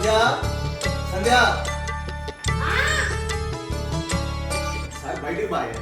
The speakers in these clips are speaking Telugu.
సంధ్య సంధ్య సార్ బయటికి పాయే.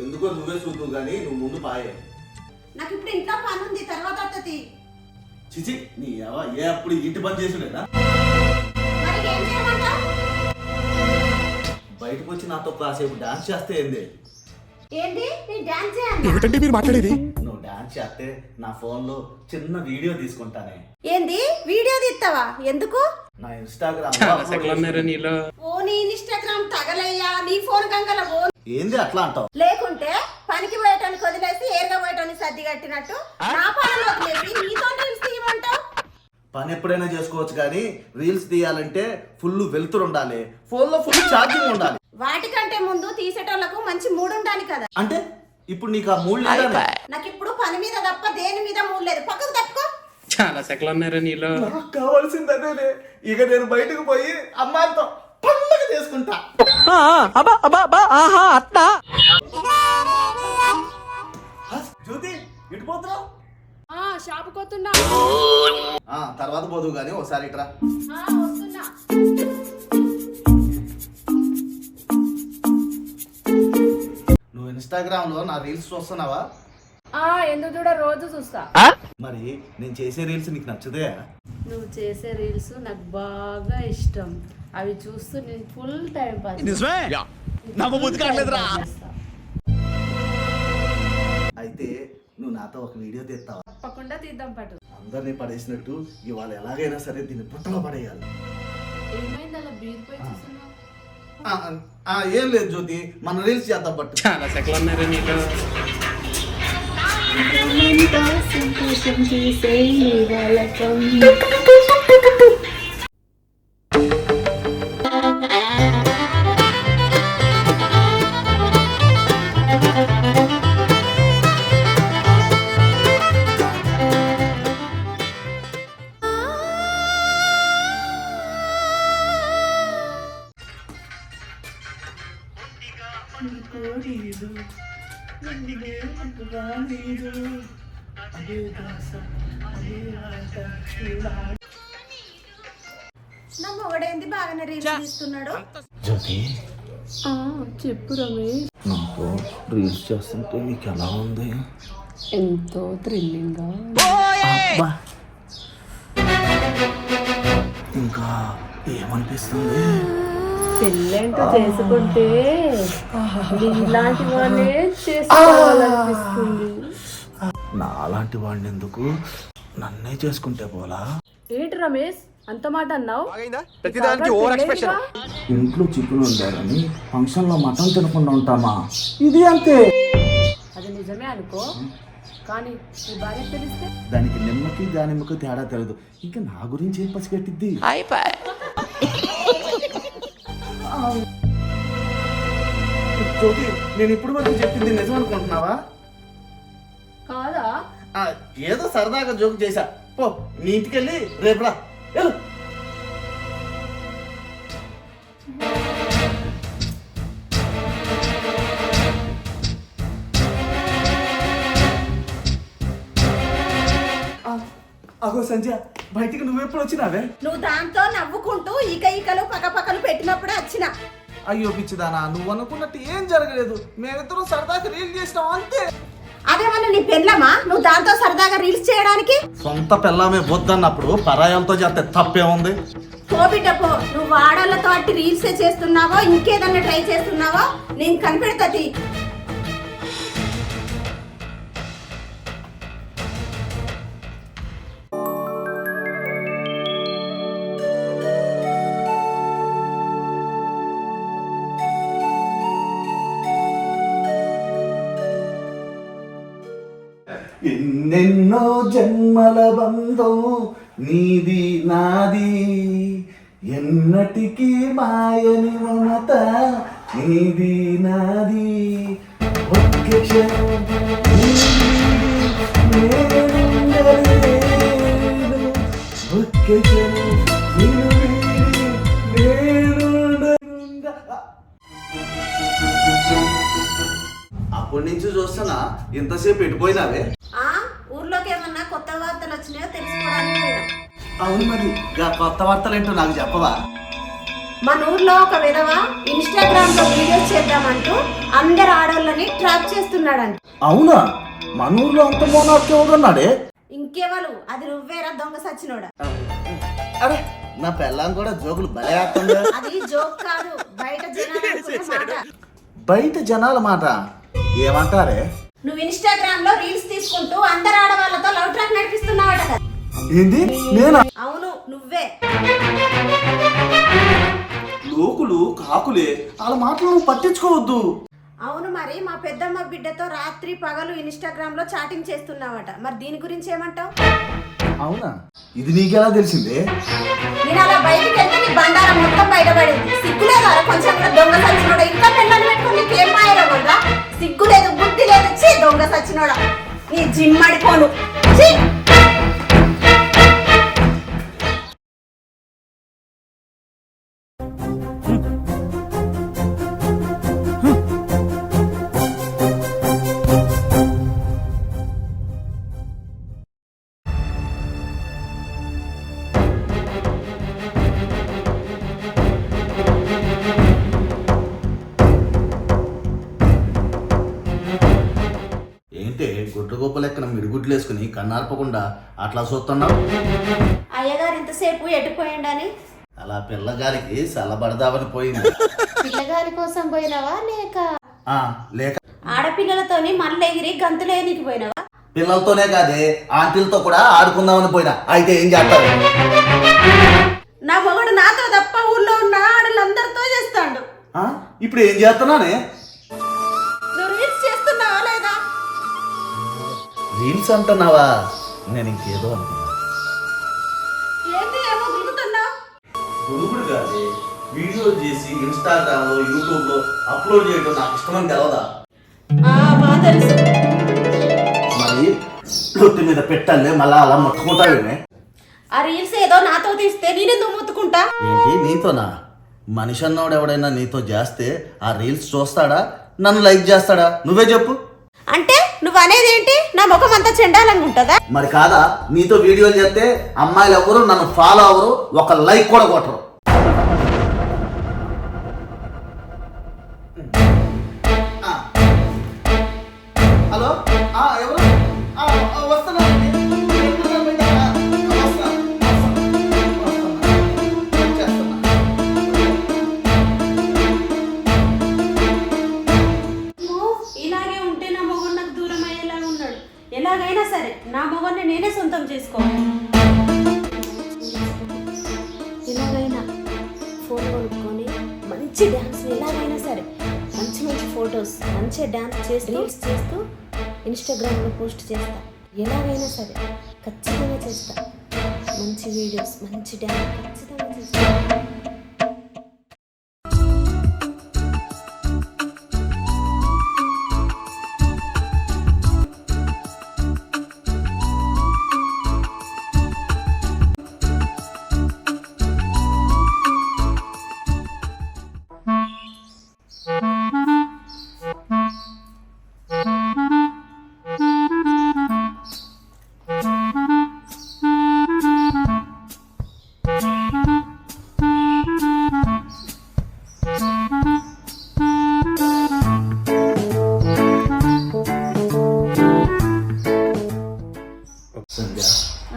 ఎందుకో నువ్వే చూద్దు కానీ నువ్వు ముందు పాయే. నాకు ఇప్పుడు ఇంట్లో పని ఉంది, తర్వాత వస్తుంది. చిచి నీ ఏ అప్పుడు ఇంటి పని చేసులేదా? మరి ఏం చేయమంటావు? బయటకు వచ్చి నాతో కాసేపు డాన్స్ చేస్తే ఏంది? ఏంటి నీ డాన్స్ చేయాలి? ఏమిటండి మీరు మాట్లాడేది? నువ్వు డాన్స్ చేస్తే నా ఫోన్ లో చిన్న వీడియో తీసుకుంటానే. ఏంది వీడియో తీస్తావా? ఎందుకు? నా ఇన్స్టాగ్రామ్ ఓ నీ ఇన్స్టాగ్రామ్ తగలయ్యా, నీ ఫోన్ గంగల ఓ. ఏంది అట్లా అంటావు? లేకుంటే పనికి పోయటానికి వదిలేసి ఏరుగా పోయటానికి సర్ది కట్టినట్టు నా పనులు వదిలేసి నీతో రీల్స్ తీయమంటావు? పని ఎప్పుడైనా చేసుకోవచ్చు కానీ రీల్స్ తీయాలంటే ఫుల్ వెలుతురు ఉండాలి, ఫోన్ లో ఫుల్ ఛార్జింగ్ ఉండాలి. వాటికంటే ముందు తీసేటోళ్లకు మంచి మూడు ఉండాలి కదా. అంటే ఇప్పుడు నీకు ఆ మూడు లేదా? నాకు ఇప్పుడు పని మీద తప్ప దేని మీద మూడు లేదు. పక్కకు తప్పుకో. చాలా సెకలు ఉన్నారా నీలో? నాకు కావాల్సిందే. ఇక నేను బయటకు పోయి అమ్మాయితో పండుగ చేసుకుంటా. జ్యోతి ఇటు పోతున్నావు? షాపు పోతున్నా. తర్వాత పోదు గానీ ఒకసారి ఇట్రా. వస్తున్నా. నువ్వు ఇన్స్టాగ్రామ్ లో నా రీల్స్ చూస్తున్నావా? ఎందుకు చూడ రోజు చూస్తా. మరి నేను చేసే రీల్స్ నీకు నచ్చదే? నువ్వు చేసే రీల్స్ నాకు బాగా ఇష్టం. అవి చూస్తూ నేను ఫుల్ టైం పాస్ అయితే నువ్వు నాతో ఒక వీడియో తీస్తావా? తప్పకుండా తీద్దాం పట్టు. అందరినీ పడేసినట్టు ఇవాళ ఎలాగైనా సరే దీన్ని పుట్టలో పడేయాలి. ఏమైంది అలా బీరిపోయి చూస్తున్నావు? ఏం లేదు జ్యోతి, మన రీల్స్ చేద్దాం పట్టు. చాలా సెకలు ఉన్నారా నీలో? సంతోషం చేసే వాళ్ళకం. నా మొగడేంది బాగానే రీల్స్ తీస్తున్నాడు? జ్యోతి చెప్పు రమేష్. నాకు రీల్స్ చేస్తుంటే నీకు ఎలా ఉంది? ఎంతో థ్రిల్లింగ్ గా. ఇంకా ఏమనిపిస్తుంది? పెళ్ళంటూ చేసుకుంటే ఇలాంటి వాళ్ళే చేసుకోవాలనిపిస్తుంది. నాలాంటి వాడిని ఎందుకు, నన్నే చేసుకుంటే పోలా? ఏంటి రమేష్ అంత మాట అన్నావు? ఇంట్లో చికెన్ ఉండాలని ఫంక్షన్ లో మటన్ తినకుండా ఉంటామా? ఇది అంతే. అది నిజమే అనుకో, కానీ నీ భార్య తెలిస్తే? దానికి నిమ్మకి దానిమ్మకి తేడా తెలియదు. ఇంకా నా గురించి ఏం పసిగట్టిద్ది? జ్యోతి, నేను ఇప్పుడు వరకు చెప్పింది నిజం అనుకుంటున్నావా? కాదా? ఏదో సరదాగా జోక్ చేశా. పో నీ ఇంటికి వెళ్ళి రేపురా. అగో సంజయ్, బయటికి నువ్వెప్పుడు వచ్చినావే? నువ్వు దాంతో నవ్వుకుంటూ ఈకలు పక్కపక్కలు పెట్టినప్పుడే వచ్చిన. అయ్యో పిచ్చిదానా, నువ్వు అనుకున్నట్టు ఏం జరగలేదు. మేమిద్దరం సరదాగా రీల్ చేసినాం అంతే. అదేమన్నా నీ పెళ్ళమా నువ్వు దాంతో సరదాగా రీల్స్ చేయడానికి? సొంత పెళ్ళామే వద్దన్నప్పుడు పరాయాలతో చేస్తే తప్పే ఉంది. పో బిడ్డ పో. నువ్వు ఆడోళ్ళతో అట్టి రీల్స్ చేస్తున్నావో ఇంకేదన్నా ట్రై చేస్తున్నావో నేను కనిపెడతది. ఎన్నెన్నో జన్మల బంధం నీది నాది, ఎన్నటికీ మాయని మమత నీది నాది. ఒక్క క్షణం ఒక్క క్షణం అప్పటి నుంచి చూస్తున్నా ఇంతసేపు ఎటుపోయినావే? ఊర్లోకి ఏమన్నా కొత్త వార్తలు వచ్చినాయో తెలుసుకోవడానికి పోయినా. అవును మరి ఇక కొత్త వార్తలు ఏంటో నాకు చెప్పవా? మన ఊర్లో ఒక విధవ ఇన్స్టాగ్రామ్ లో వీడియోస్ చేద్దామంటూ అందరు ఆడోళ్ళని ట్రాప్ చేస్తున్నాడంట. అవునా? మన ఊర్లో అంత మోనార్కి ఎవడున్నాడే? ఇంకెవరు? అది నువ్వేరా దొంగ సచ్చినోడా. అరే నా పెళ్ళాం కూడా జోకులు భలే ఆడుతుందా? అది జోక్ కాదు, బయట జనాలు అనుకునే మాట. బయట జనాల మాట ఏమంటారే? నువ్వు ఇన్స్టాగ్రామ్ లో రీల్స్ తీసుకుంటూ అందరు ఆడవాళ్ళతో లవ్ ట్రాక్ నడిపిస్తున్నావట కదా. ఏంది? నేనా? అవును నువ్వే. లోకులు కాకులే, వాళ్ళ మాటలు నువ్వు పట్టించుకోవద్దు. అవును మరి మా పెద్దమ్మ బిడ్డతో రాత్రి పగలు ఇన్స్టాగ్రామ్ లో చాటింగ్ చేస్తున్నావట. మరి దీని గురించి ఏమంటావు? అవునా? ఇది నీకెలా తెలిసిందే? నేను అలా బయటికి వెళ్తే నీ బండారం మొత్తం బయటపడింది. సిగ్గులేదా కొంచెం కూడా దొంగ సచ్చినోడా? ఇంకా పిల్లలు పెట్టుకుని నీకేం మాయరా వల్ల? సిగ్గు లేదు, బుద్ధి లేదు. ఛీ దొంగ సచ్చినోడా, నీ జిమ్మడిపోను. ఛీ. ఏంటే గుడ్ల గొప్ప లెక్కన మిడిగుడ్లు వేసుకుని కన్నార్పకుండా అట్లా చూస్తున్నావు? అయ్యగారు ఇంతసేపు ఎటుపోయిండని అలా పిల్లగారికి సలబడదామని పోయింది. పిల్లగారి కోసం పోయినావా లేక లేక ఆడపిల్లలతోని మళ్ళీ ఎగిరి గంతులేనికి పోయినావా? పిల్లలతోనే కాదే ఆంటీలతో కూడా ఆడుకుందామని పోయినా. అయితే ఏం చేస్తావు? నా మొగుడు నాతో తప్ప ఊళ్ళో ఉన్న ఆడలందరితో చేస్తాడు. ఇప్పుడు ఏం చేస్తున్నానే? నువ్వు రీల్స్ చేస్తున్నావా లేదా? రీల్స్ అంటున్నావా? నేను ఇంకేదో అనుకున్నా. ఏంటి ఏమో గురుగుతున్నావు? గురుగుడు కాదే, వీడియోలు చేసి ఇన్స్టాగ్రామ్ లో యూట్యూబ్ లో అప్లోడ్ చేయడం నాకు ఇష్టమని తెలవదా? బాగా తెలుసు. మరి రొట్టె మీద పెట్టాలే మళ్ళా అలా ముట్టుకుంటావేమే? ఆ రీల్స్ ఏదో నాతో తీస్తే నేనెందుకు ముత్తుకుంటా? ఏంటి నీతోనా? మనిషి అన్నోడు ఎవడైనా నీతో చేస్తే ఆ రీల్స్ చూస్తాడా, నన్ను లైక్ చేస్తాడా? నువ్వే చెప్పు. అంటే నువ్వు అనేది ఏంటి? నా ముఖం అంతా చెండాలని ఉంటుందా? మరి కాదా, నీతో వీడియోలు చేస్తే అమ్మాయిలు ఎవరు నన్ను ఫాలో అవ్వరు, ఒక లైక్ కూడా కొట్టరు. హలో ఎవరు? వస్తున్నానండి. ఇలాగే ఉంటే నా మొగుడు నాకు దూరం అయ్యేలాగా ఉన్నాడు. ఎలాగైనా సరే నా మొగుడిని నేనే సొంతం చేసుకోవాలి. ఎలాగైనా ఫోన్ కొనుక్కొని మంచి డ్యాన్స్, ఎలాగైనా సరే మంచి మంచి ఫొటోస్, మంచి డ్యాన్స్ చేస్తూ రీల్స్ చేస్తూ ఇన్స్టాగ్రామ్లో పోస్ట్ చేస్తా. ఎలాగైనా సరే ఖచ్చితంగా చేస్తా. మంచి వీడియోస్, మంచి డ్యాన్స్ ఖచ్చితంగా చేస్తా.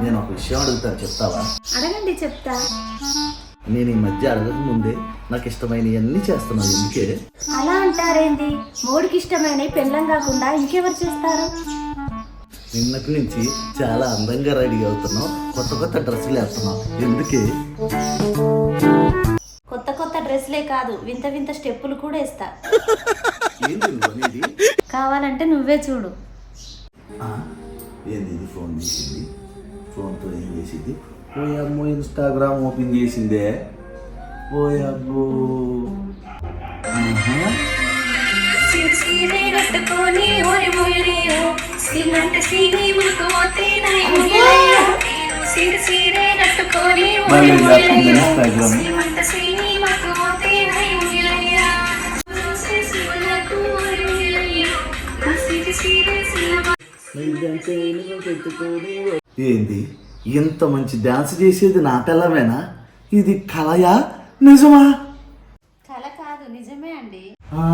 నేను ఒక విషయం అడుగుతాను, చెప్తావా? అడగండి, చెప్తా. నేను ఈ మధ్య అడగక ముందే నాకు ఇష్టమైనవన్నీ చేస్తున్నాను. ఎందుకే? అలా అంటారేంది? మూడికి ఇష్టమైన పెళ్ళం కాకుండా ఇంకెవరు చేస్తారు? నిన్నటి నుంచి చాలా అందంగా రెడీ అవుతున్నావు, కొత్త కొత్త డ్రెస్సులు వేస్తున్నావు. ఎందుకే? కొత్త కొత్త డ్రెస్లే కాదు, వింత వింత స్టెప్పులు కూడా వేస్తా. ఏంది నువ్వు అనేది? కావాలంటే నువ్వే చూడు. ఏంది ఇది? ఫోన్ చేసింది, ఫోన్తో ఏం చేసింది? పోయమ్మో ఇన్స్టాగ్రామ్ ఓపెన్ చేసిందే. పోయమ్మో ఇన్స్టాగ్రామ్. ఏంది ఇంత మంచి డ్యాన్స్ చేసేది నా పిల్లమేనా? ఇది కలయా నిజమా? కల కాదు, నిజమే అండి. ఆ?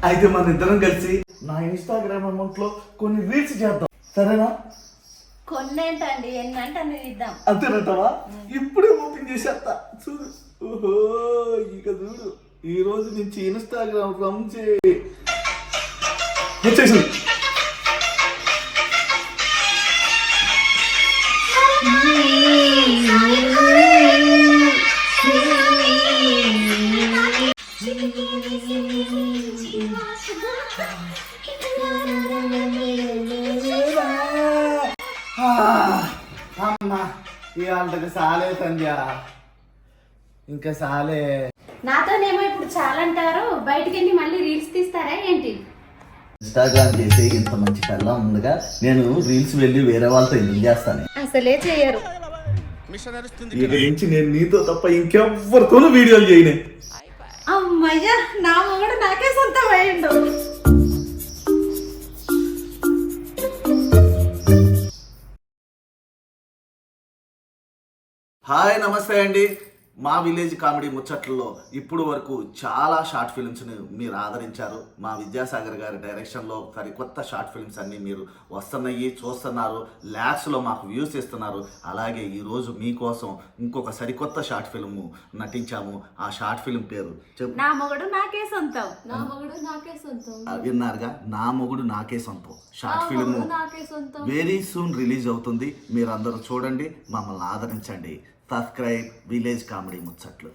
అయితే మన ఇద్దరం కలిసి నా ఇన్స్టాగ్రామ్ అకౌంట్లో కొన్ని రీల్స్ చేద్దాం, సరేనా? కొన్నేంటండి, ఎన్నంటే అన్ని ఇద్దాం. అంతేనంటావా? ఇప్పుడే ఓపెన్ చేసేస్తా చూడు. ఓహో, ఇక చూడు, ఈ రోజు నుంచి ఇన్స్టాగ్రామ్ రన్ చేయి. వచ్చేసింది. అమ్మా, ఇవాళకి సాలే సంధ్య, ఇంకా సాలే. నాతోనేమో ఇప్పుడు చాలా అంటారు, బయటికి వెళ్ళి మళ్ళీ రీల్స్ తీస్తారా ఏంటి? ఇన్స్టాగ్రామ్ చేసే ఇంత మంచి పిల్ల ఉండగా నేను రీల్స్ వెళ్ళి వేరే వాళ్ళతో ఎందుకు చేస్తాను? అసలే చేయరు. ఇక నుంచి నేను నీతో తప్ప ఇంకెవ్వరితోనూ వీడియోలు చేయనే. అమ్మయ్యా, నా మొగుడు నాకే సొంతం అయ్యిండు. హాయ్, నమస్తే అండి. మా విలేజ్ కామెడీ ముచ్చట్లలో ఇప్పుడు వరకు చాలా షార్ట్ ఫిల్మ్స్ని మీరు ఆదరించారు. మా విద్యాసాగర్ గారి డైరెక్షన్లో సరికొత్త షార్ట్ ఫిల్మ్స్ అన్నీ మీరు వస్తున్నాయి, చూస్తున్నారు, ల్యాక్స్లో మాకు వ్యూస్ ఇస్తున్నారు. అలాగే ఈరోజు మీకోసం ఇంకొక సరికొత్త షార్ట్ ఫిల్మ్ నటించాము. ఆ షార్ట్ ఫిల్మ్ పేరు చెప్పు. నా మొగుడు నాకే సొంతం. నా మొగుడు నాకే సొంతం. విన్నారుగా, నా మొగుడు నాకే సొంతం. షార్ట్ ఫిల్మ్ నాకే సొంతం. వెరీ సూన్ రిలీజ్ అవుతుంది. మీరందరూ చూడండి, మమ్మల్ని ఆదరించండి. సబ్స్క్రైబ్ విలేజ్ కామెడీ ముచ్చట్లు.